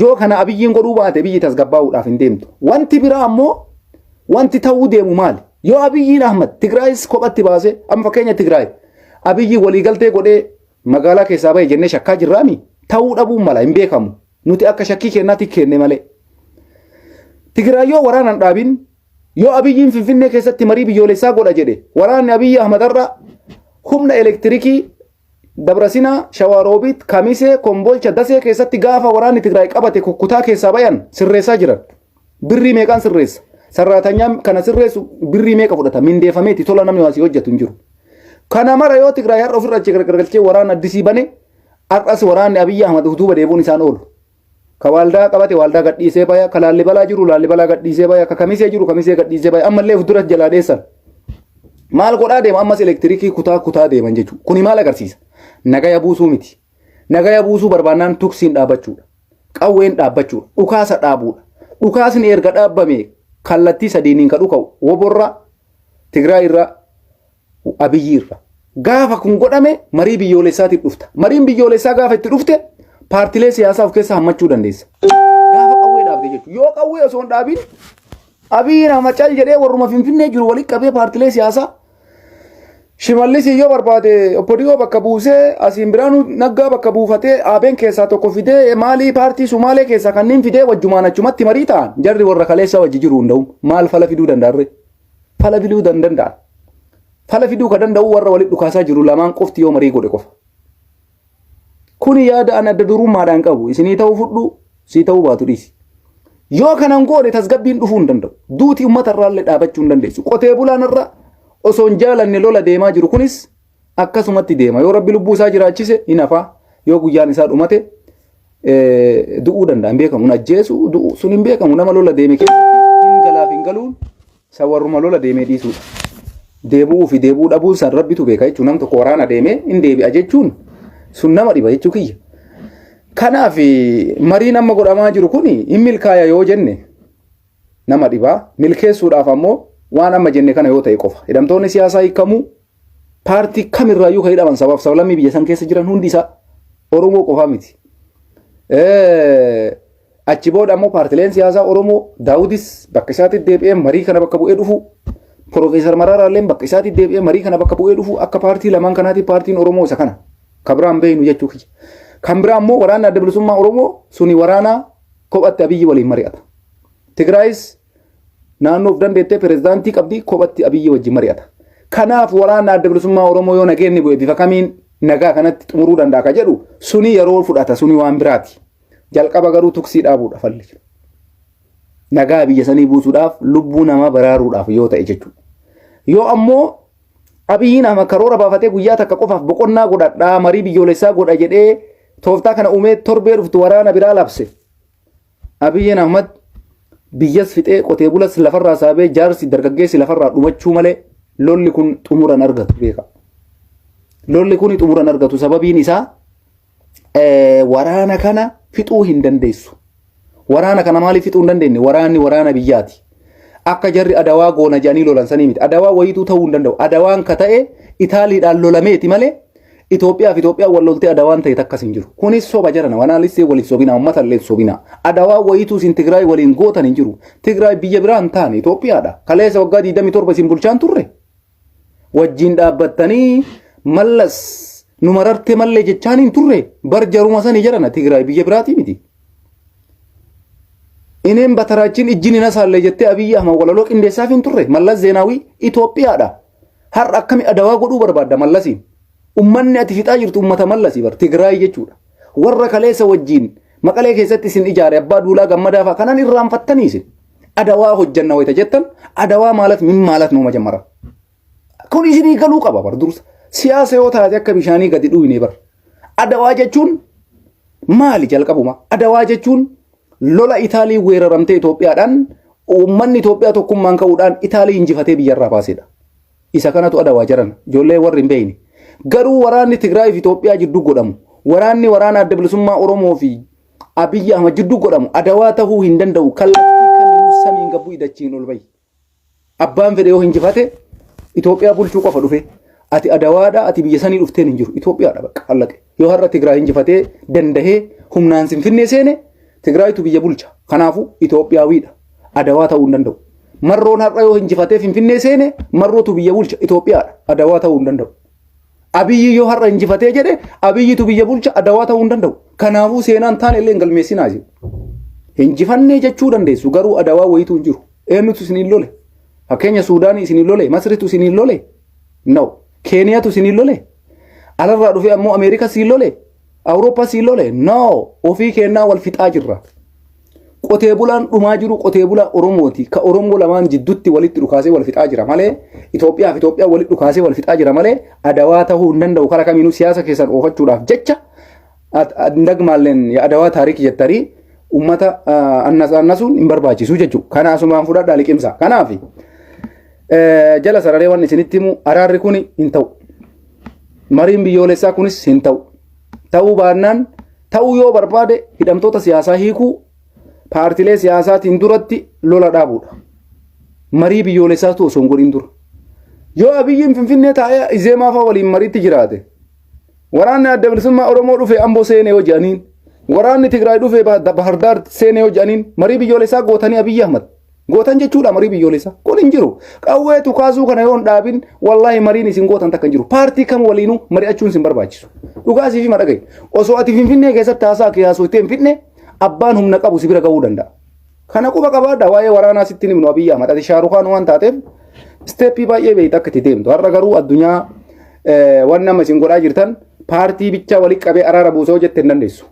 A: Yoo kana Abiyyiin godhuu baate biyyi tasgabbaa'uudhaaf hin deemtu. Wanti biraa ammoo wanti ta'uu deemu maali? Yoo Abiyyiin Ahmed Tigraayis kophatti baase amma fakkeenya Tigraay Abiyyi waliigaltee godhee magaalaa keessaa bahe jennee shakkaa jirraami ta'uu dhabuun mala hin beekamu. Nuti akka shakkii kennaatti kenne malee. Tigraay yoo waraanaan dhaabin Yoo Abiyyiin Finfinnee keessatti marii biyyoolessaa godha jedhe waraanni Abiy Ahmedarra humna elektirikii Dabrasinaa, Shawaroobit, Kamisee, Kombolcha, Dasee keessatti gaafa waraanni Tigraay qabate kukkutaa keessaa bayan sirreessaa jiran. Birrii meeqaan sirreessa? Sarraatanyaan kana sirreessu birrii meeqa fudhata? Mindeeffameeti tola namni waasii hojjetu hin jiru. Kana mara yoo Tigraay har'a ofirra gargalchee waraana addisii bane har'as waraanni Abiy Ahmed utuuba deebuun isaan oolu. Ka waaldaa qabate waaldaa gadhiisee baya, ka laallibalaa jiru laallibalaa gadhiisee baya, ka kamisee jiru kamisee gadhiisee baya, ammallee fuuldura jalaa deessan. Maal godhaa deema ammas elektirikii kutaa deeman jechuudha. Kuni maal agarsiisa? Nagaya buusuu miti. Nagaya buusuu barbaannaan tuksiin dhaabbachuudha. Qawween dhaabbachuudha. Dhukaasa dhaabuudha. Dhukaasni erga dhaabbame kallattii sadiiniin ka dhuka'u woborra Tigraay irra Abiyyi irra. Gaafa kun godhame marii biyyoolessaatiif dhufta. Mariin biyyoolessaa gaafa itti dhufte paartilee siyaasaa of keessa hammachuu dandeessa. Gaafa qawwee dhaabde jechuudha. Yoo qawwee osoo hin dhaabin Abiyyi nama cal jedhee warruma Finfinnee jiru walitti qabee paartilee siyaasaa Shimallis yoo barbaade Oppodiyoo bakka buusee asiin biraanu naggaa bakka buufatee aabeen keessaa tokko fidee maalii paartii Sumaalee keessaa kanneen fidee wajjumaan achumatti marii ta'an jarri warra kaleessa wajji jiru hunda'u maal fala fiduu danda'arre? Fala fiduu danda'an. Fala fiduu ka danda'u warra walitti dhukaasaa jiru lamaan qofti yoo marii godhe qofa. Kuni yaada an adda durummaadhaan qabu isinii ta'uu fudhu sii ta'uu baatu dhiisi. Yoo kanan goone tasgabbiin dhufuu hin danda'u. Duuti uummatarraallee dhaabachuu hin dandeessu. Qotee bulaan irra osoo hin jaalanne lola deemaa jiru kunis akkasumatti deema. Yoo rabbi lubbuu isaa jiraachise hin hafa. Yoo guyyaan isaa dhumate du'uu danda'a. Hin beekamu ajjeesu du'u sun hin beekamu nama lola deeme keessa hin galaaf hin galuun sawarruma lola deemee dhiisuudha. Deebi'uu fi deebi'uu dhabuun san rabbitu beeka jechuun nam tokko waraana deemee hin deebi'a jechuun sun nama dhiba jechuu kiyya. Kanaaf marii nama godhamaa jiru kun hin milkaaya yoo jenne nama dhibaa milkeessuudhaaf ammoo waan amma jenne kana yoo ta'e qofa. Hidhamtoonni siyaasaa hiikamuu paartii kamirraayyuu kan hidhaman sabaaf sablammii biyya san keessa jiran hundi isaa Oromoo qofa miti. Achi booda ammoo paartileen siyaasaa Oromoo Daawudis bakka isaatti deebi'ee marii kana bakka bu'ee dhufu. Profeesar Maraaraalleen bakka isaatti deebi'ee marii kana bakka bu'ee dhufu akka paartii lamaan kanaatti paartiin Oromoo isa kana. Kan biraan beeynu jechuu kiyya. Kan biraa ammoo waraanni adda bilisummaa Oromoo suni waraana kophatti Abiyyi waliin mari'ata. Tigraayis naannoof dandeettee pirezidaantii qabdi kophatti Abiyyi wajjin mari'ata. Kanaaf waraanni adda bilisummaa Oromoo yoo nageenni bu'e bifa kamiin nagaa kanatti xumuruu danda'a ka jedhu suni yeroo fudhata suni waan biraati. Jalqaba garuu tuksii dhaabuudha falli. Nagaa biyya sanii buusuudhaaf lubbuu namaa baraaruudhaaf yoo ta'e jechuudha. Yoo ammoo Abiyyiin amma karoora baafatee guyyaa takka qofaaf boqonnaa godhadhaa marii biyyoolessaa godha jedhee tooftaa kana uumee torbee dhuftu waraana biraa labse. Abiyyiin Ahmed biyyas fixee qotee bulas lafarraa saabee jaarsi dargaggeessi lafarraa dhumachuu malee lolli kun xumuran argatu beeka. Lolli kun xumuran argatu sababiin isaa waraana kana fixuu hin dandeessu. Waraana kana maaliif fixuu hin dandeenye? Waraanni waraana biyyaati. Akka jarri adawaa goona jedhanii lolan sanii miti. Adawaa wayituu ta'uu hin danda'u. Adawaan ka ta'e Itaaliidhaan lolameeti malee Itoophiyaa wal loltee adawaan ta'e takkas hin jiru. Kunis soba jarana wanaalissee waliin sobina uummata illee sobina. Adawaa wayituu isin Tigraay waliin gootan hin jiru. Tigraay biyya biraa hin taane Itoophiyaadha. Kaleessa waggaa 27 isin bulchaan turre. Wajjin dhaabbattanii mallas nu mararte mallee jechaan hin turre. Bar jaruma sanii jarana Tigraay biyya biraatii miti. Ineen bataraachin ijjini nasaallee jettee Abiyyi Ahmed walaloo qindeessaaf hin turre. Mallas Zeenaawii Itoophiyaadha. Har'a akkami adawaa godhuu barbaadda mallasiin. Ummanni ati fixaa jirtu ummata mallasii bar Tigraay jechuudha. Warra kaleessa wajjin Maqalee keessatti isin ijaare abbaa duulaa gammadaa fa'a kanan irraanfattanii isin. Adawaa hojjanna wayita jettan adawaa maalat min maalat nooma jammara. Kun isinii galuu qaba bar dursa. Siyaasa yoo taate akka bishaanii gadi dhuwine bar. Adawaa jechuun maali jalqabuma? Adawaa jechuun lola Itaalii weeraramtee Itoophiyaadhaan uummanni Itoophiyaa tokkummaan ka'uudhaan Itaalii injifatee biyyarraa baasedha. Isa kanatu adawaa jaran ijoollee warri hin beeyne. Garuu waraanni Tigraay fi Itoophiyaa jidduu godhamu waraana adda bilisummaa Oromoo fi Abiy Ahmed jidduu godhamu adawaa ta'uu hin danda'u. Kallattii kamiinuu samiin gabbuu idachiin ol bahi. Abbaan fedhe yoo injifate Itoophiyaa bulchuu qofa dhufe ati adawaadha ati biyya sanii dhufteen hin jiru Itoophiyaadha bakka allaqe. Yoo har'a Tigraay injifatee dandahee humnaan Finfinnee seene Tigraaytu biyya bulcha. Kanaafuu Itoophiyaawiidha. Adawaa ta'uu hin danda'u. Marroon har'a yoo injifatee Finfinnee seene marrootu biyya bulcha Itoophiyaadha. Adawaa ta'uu hin danda'u. Abiyyi yoo har'a injifatee jedhe Abiyyitu biyya bulcha adawaa ta'uu hin danda'u. Kanaafuu seenaan taane illee hin galmeessinaa jiru. Injifannee jechuu dandeessu garuu adawaa wayituu hin jiru. Eenyutu isiniin lole? Fakkeenya Suudaan isin lole, Masritu isin lole. No. Keeniyaatu isin lole. Alarraa dhufee ammoo Ameerikaa isin lole. Awurooppaa isin lole. No. Ofii kennaa wal fixaa jirra. Qotee bulaan dhumaa jiru qotee bulaa Oromooti. Ka Oromoo lamaan jidduutti walitti dhukaasee wal fixaa jira malee Itoophiyaa walitti dhukaasee wal fixaa jira malee adawaa ta'uu hin danda'u karaa kamiinuu siyaasa keessan oofachuudhaaf jecha ndagmaalleen adawaa taarikii jettanii ummata annasuun hin barbaachisu jechuudha. Kana asumaan fudhadhaa liqimsa. Kanaaf jala sararee waan isinitti himu araarri kun hin ta'u. Mariin biyyoolessaa kunis hin ta'u. Ta'uu baannaan ta'uu yoo barbaade hidhamtoota siyaasaa hiikuu paartilee siyaasaatiin duratti lola dhaabuudha. Marii biyyoolessaatu osoo hin godhin dura. Yoo Abiyyiin Finfinnee taa'ee Izeemaa fa'aa waliin mariitti jiraate. Waraanni adda bilisummaa Oromoo dhufee Amboo seenee yoo jedhaniin. Waraanni Tigraay dhufee Bahardaar seenee yoo jedhaniin marii biyyoolessaa gootanii Abiy Ahmed. Gootan jechuudha marii biyyoolessaa. Kun hin jiru. Qawwee tukaasuu kana yoo hin dhaabin wallaahi mariin isin gootan takka hin jiru. Paartii kam waliinuu mari'achuun isin barbaachisu. Dhugaasii fi madhagaye. Osoo ati Finfinnee keessatti haasaa kiyaasuu itti hin fidne abbaan humna qabu si bira ga'uu danda'a. Kana quba qabaadha waa'ee waraanaa sitti himnu Abiy Ahmed ati Shaarukaan waan taateef steeppii baay'ee beeyta akka itti deemtu. Har'a garuu addunyaa waan nama isin godhaa jirtan paartii bichaa walitti qabee araara buusoo jette hin dandeessu.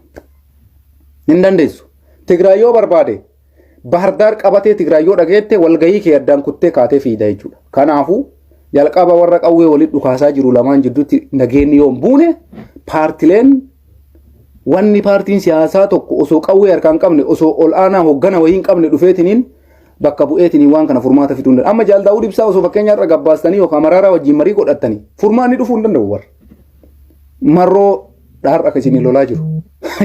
A: Hin dandeessu. Tigraay yoo barbaade Bahardaar qabatee Tigraay yoo dhageette walgahii kee addaan kuttee kaatee fiida jechuudha. Kanaafuu jalqaba warra qawwee walitti dhukaasaa jiru lamaan jidduutti nageenyi yoo hin buune paartileen wanni paartiin siyaasaa tokko osoo qawwee harkaan qabne osoo ol aanaa hoggana wayii hin qabne dhufeetiniin bakka bu'eetiniin waan kana furmaata fiduu hin danda'u. Amma Jaal Daawud Ibsaa osoo fakkeenya irra gabbaastanii yookaan Maraaraa wajjin marii godhattanii furmaanni dhufuu hin danda'u warra. Marroo dhaar akka isin lolaa jiru.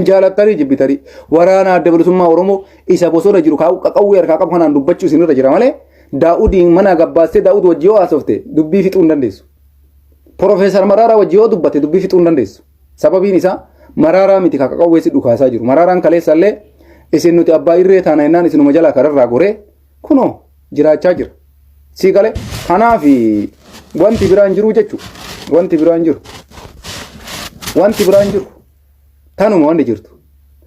A: Jaalattanii jibbitanii waraana adda bilisummaa Oromoo isa bosona jiru qawwee harkaa qabu kanaan dubbachuu isin irra jira malee Daawudiin mana gabbaastee Daawud wajji yoo haasofte dubbii fixuu hin dandeessu. Profeesar Maraaraa wajji yoo dubbatte dubbii fixuu hin dandeessu. Sababiin isaa Maraaraa miti ka qawweessi dhukaasaa jiru. Maraaraan kaleessallee isin nuti abbaa irree taana jennaan isinuma jalaa kararraa goree kunoo jiraachaa jira. Sii galee kanaaf wanti biraan jiru jechuudha. Wanti biraan jiru. Wanti biraan jiru. Tanuma wanti jirtu.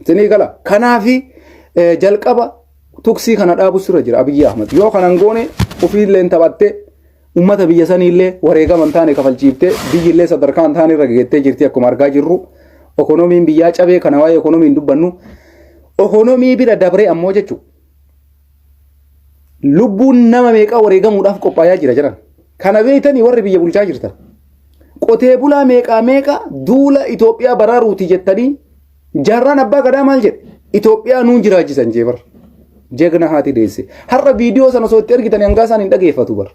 A: Isinii gala. Kanaaf jalqaba tuksii kana dhaabuu sirra jira Abiy Ahmed. Yoo kanan goone ofiillee taphattee ummata biyya saniillee wareegaman taane kafalchiiftee biyyillee sadarkaan taane irra geettee jirti akkuma argaa jirru. Ekonomiin biyyaa cabee kana waa'ee ekonomiin dubbannu. Ekonomii bira dabree ammoo jechuudha. Lubbuun nama meeqa wareegamuudhaaf qophaa'aa jira jiran. Kana beeytanii warri biyya bulchaa jirtan. Qotee bulaa meeqa duula Itoophiyaa baraaruuti jettanii jaarraan abbaa gadaa maal jedhe Itoophiyaa nuun jiraachisan jee bar. Jegna haati deesse. Har'a viidiyoo sana osoo itti argitan hangaa isaan hin dhageeffatu bar.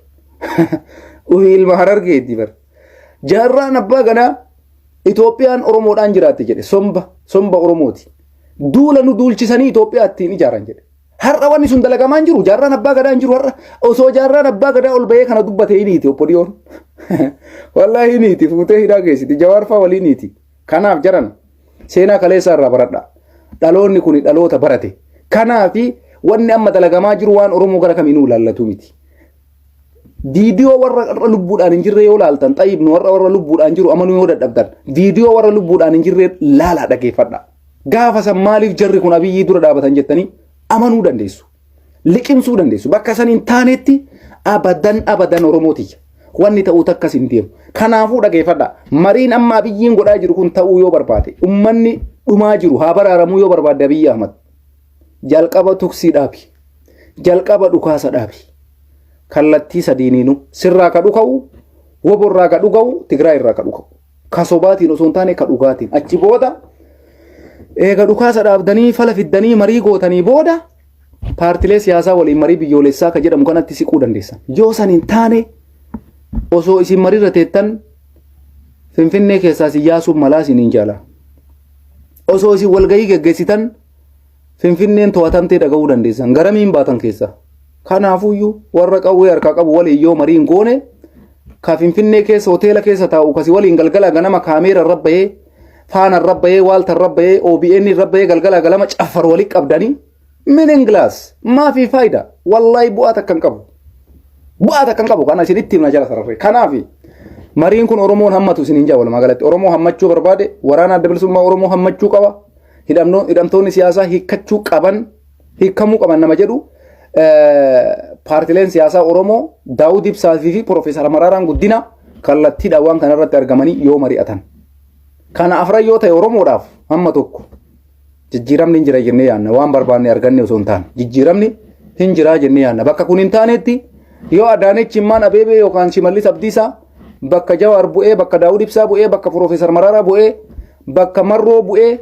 A: Ilma Harargeetti bar. Jaarraan abbaa gadaa Itoophiyaan Oromoodhaan jiraatti jedhe somba Oromooti. Duula nu duulchisanii Itoophiyaattiin ijaaran jedhe. Har'a wanni sun dalagamaan jiru jaarraan abbaa gadaa hin jiru har'a osoo jaarraan abbaa gadaa ol bahee kana dubbate hiniiti oppodiyoon. Wallaahi hiniiti fuutee hidhaa geessiti jawaarfaa walii hiniiti. Kanaaf jaran seenaa kaleessaa irraa baradha. Dhaloonni kun dhaloota barate. Kanaaf wanni amma dalagamaa jiru waan Oromoo gara kamiinuu ilaallatu miti. Viidiyoo warra lubbuudhaan hin jirre yoo laaltan xayyibnu warra lubbuudhaan jiru amanuu yoo dadhabdan viidiyoo warra lubbuudhaan hin jirre laalaa dhageeffadha. Gaafa san maaliif jarri kun Abiyyii dura dhaabatan jettanii amanuu dandeessu. Liqimsuu dandeessu. Bakka saniin taanetti abadan Oromooti. Wanni ta'uu takkas hin deemu. Kanaafuu dhageeffadha. Mariin amma Abiyyiin godhaa jiru kun ta'uu yoo barbaade ummanni dhumaa jiru haa baraaramuu yoo barbaade Abiy Ahmed. Jalqaba tuksii dhaabi. Jalqaba dhukaasa dhaabi. Kallattii sadiiniinu sirraa ka dhuka'u woborraa ka dhuga'u Tigraay irraa ka dhuga'u. Ka sobaatiin osoo hin taane ka dhugaatiin achi booda eega dhukaasa dhaabdanii fala fiddanii marii gootanii booda paartilee siyaasaa waliin marii biyyoolessaa ka jedhamu kanatti siquu dandeessan. Yoo san hin taane osoo isin mariirra teettan Finfinnee keessaa si yaasuun malaa isin hin jaala. Osoo isin walgahii geggeessitan Finfinneen to'atamtee dhaga'uu dandeessan garamiin baatan keessaa. Kanaafuyyuu warra qawwee harkaa qabu waliin yoo mariin goone ka Finfinnee keessa hoteela keessa taa'u kasi waliin galgala ganama kaameera irra bahee faana irra bahee waalta irra bahee OBN irra bahee galgala galama caffar walii qabdanii minin glass maafi faayida wallahi bu'aa takkan qabu. Bu'aa takkan qabu kana isinitti himna jala sararree. Kanaaf mariin kun Oromoon hammatu isin hin jaa walumaa galatti Oromoo hammachuu barbaade waraana adda bilisummaa Oromoo hammachuu qaba. Hidhamtoonni siyaasaa hiikamuu qaban nama jedhu paartileen siyaasaa Oromoo Daawud Ibsaa fi Profeesar Maraaraan Guddina kallattiidhaan waan kanarratti argamanii yoo mari'atan. Kana afran yoo ta'e Oromoodhaaf hamma tokko jijjiiramni hin jira jennee yaadna waan barbaanne arganne osoo hin taane jijjiiramni hin jira jennee yaadna bakka kun hin taanetti yoo Adaanechi Immaan Abeebee yookaan Shimallis Abdiisaa bakka Jawaar bu'ee bakka Daawud Ibsaa bu'ee bakka Profeesar Maraaraa bu'ee bakka Marroo bu'ee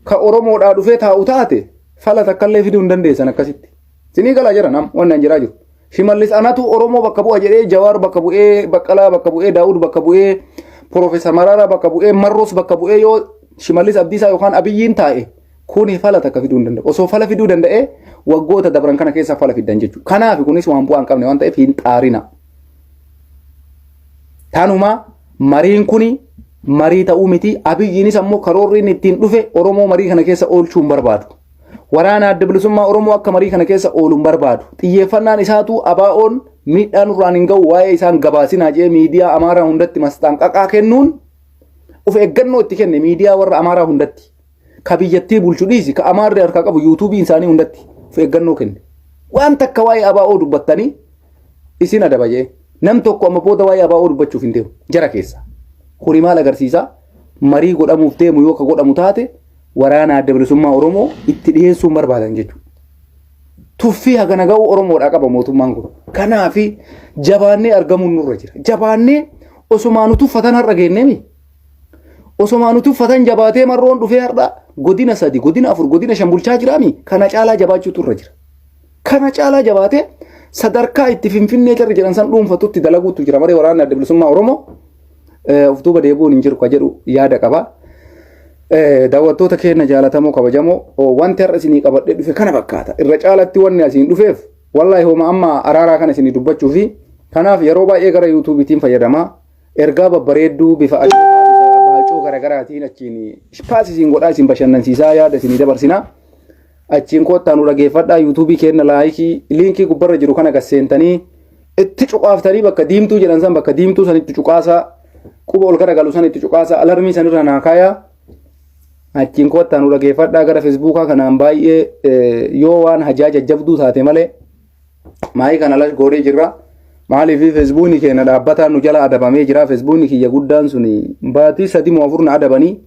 A: ka Oromoodhaa dhufee taa'u taate fala takkallee fiduu hin dandeessan akkasitti. Sinii galaa jira nam wannan jiraa jiru. Shimallis anatu Oromoo bakka bu'a jedhee Jawaar bakka bu'ee Baqqalaa bakka bu'ee Daawud bakka bu'ee Profeesar Maraaraa bakka bu'ee Marroos bakka bu'ee yoo Shimallis Abdiisaa yookaan Abiyyiin taa'e kuni fala takka fiduu hin danda'u. Osoo fala fiduu danda'e waggoota dabran kana keessa fala fiddan jechuudha. Kanaaf kunis waan bu'aa hin qabne waan ta'eef hin xaarina. Tanuma mariin kuni marii ta'uu miti. Abiyyiinis ammoo karoorri inni ittiin dhufe Oromoo marii kana keessa oolchuu hin barbaadu. Waraana adda bilisummaa Oromoo akka marii kana keessa ooluu hin barbaadu. Xiyyeeffannaan isaatu ABO'n miidhaan irraan hin ga'u waa'ee isaan gabaasinaa jee miidiyaa Amaaraa hundatti masxanqaqaa kennuun of eeggannoo itti kenne miidiyaa warra Amaaraa hundatti. Ka biyyattii bulchu dhiisi ka Amaarri harkaa qabu yuutuubii isaanii hundatti of eeggannoo kenne. Waan takka waa'ee ABO dubbattanii isin adaba jee nam tokko amma booda waa'ee ABO dubbachuuf hin deemu jara keessa. Kuni maal agarsiisa? Marii godhamuuf deemu yoo ka godhamu taate waraana adda bilisummaa Oromoo itti dhiyeessuun barbaadan jechuudha. Tuffii hagana ga'u Oromoodhaa qaba mootummaan kun. Kanaafi jabaannee argamuun nurra jira. Jabaannee osumaanu tuffatan har'a geenneemi. Osumaanu tuffatan jabaatee Marroon dhufee har'a godina 3, godina 4, godina 5 bulchaa jiraami. Kana caalaa jabaachuutu irra jira. Kana caalaa jabaatee sadarkaa itti Finfinnee jarri jedhan san dhuunfatutti dalaguutu jira. Maree waraana adda bilisummaa Oromoo of duuba deebi'uun hin jiru ka jedhu yaada qaba. Daawwattoota keenya jaalatamoo kabajamoo wanti har'a isinii qabadhee dhufe kana fakkaata. Irra caalatti wanni asiin dhufeef wallaahi hooma amma araaraa kana isinii dubbachuu fi kanaaf yeroo baay'ee gara yuutuubiitiin fayyadamaa ergaa babbareedduu bifa baacoo garaagaraatiin achiin ispaas isin godhaa isin bashannansiisaa yaada isinii dabarsinaa. Achiin koottaa nu dhageeffadhaa yuutuubii keenya laayikii liinkii gubbarra jiru kana gasseentanii itti cuqaaftanii bakka diimtuu jedhan san bakka diimtuu sanitti cuqaasaa quba ol garagalu sanitti cuqaasaa alarmii sanirra naa kaayaa. Achiin koottaa nu dhageeffadhaa gara Feesbuukaa kanaan baay'ee yoo waan hajaa jajjabduu taate malee maayii kana lash gooree jirra. Maaliif Feesbuukni keenya dhaabbataan nu jala adabamee jira. Feesbuukni kiyya guddaan sun baatii 3 na adabanii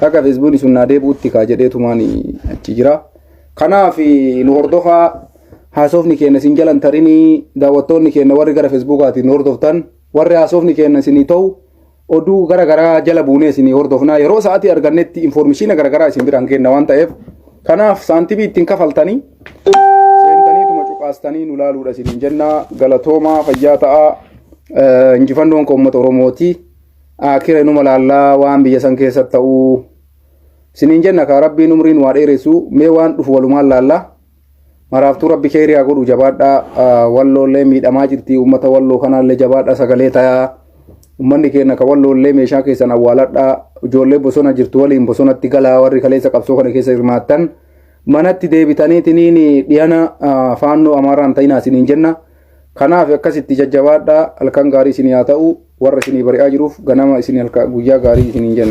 A: akka Feesbuukni sun na deebuutti kaa jedheetumaan achi jira. Kanaaf nu hordofaa haasofni keenya isin jalan tarinii daawwattoonni keenya warri gara Feesbuukaatiin nu hordoftan warri haasofni keenya isinii ta'u oduu garagaraa jala buunee isinii hordofnaa yeroo sa'aatii argannetti informeeshina garagaraa isin biraan kenna waan ta'eef kanaaf saantibii ittiin kafaltanii seentaniituma cuqaastanii nu laaluudha isiniin jenna. Galatoomaa fayyaa ta'aa injifannoon koo uummata Oromooti. Akira numa laallaa waan biyya san keessatti ta'uu isiniin jenna ka rabbiin umriin waa dheeressu mee waan dhufu walumaan laallaa maraaftuu rabbi keeriyaa godhu jabaadhaa. Walloollee miidhamaa jirti uummata walloo kanaallee jabaadhaa sagalee tayaa. Uummanni keenya ka walloollee meeshaa keessan awwaaladhaa. Ijoollee bosona jirtu waliin bosonatti galaa warri kaleessa qabsoo kana keessa hirmaattan manatti deebitaniitiniin dhiyana faannoo Amaaraan ta'inaa isiniin jenna. Kanaaf akkasitti jajjabaadhaa halkan gaarii isinii haa ta'u warra isinii bari'aa jiruuf ganama isinii guyyaa gaarii isiniin jenna.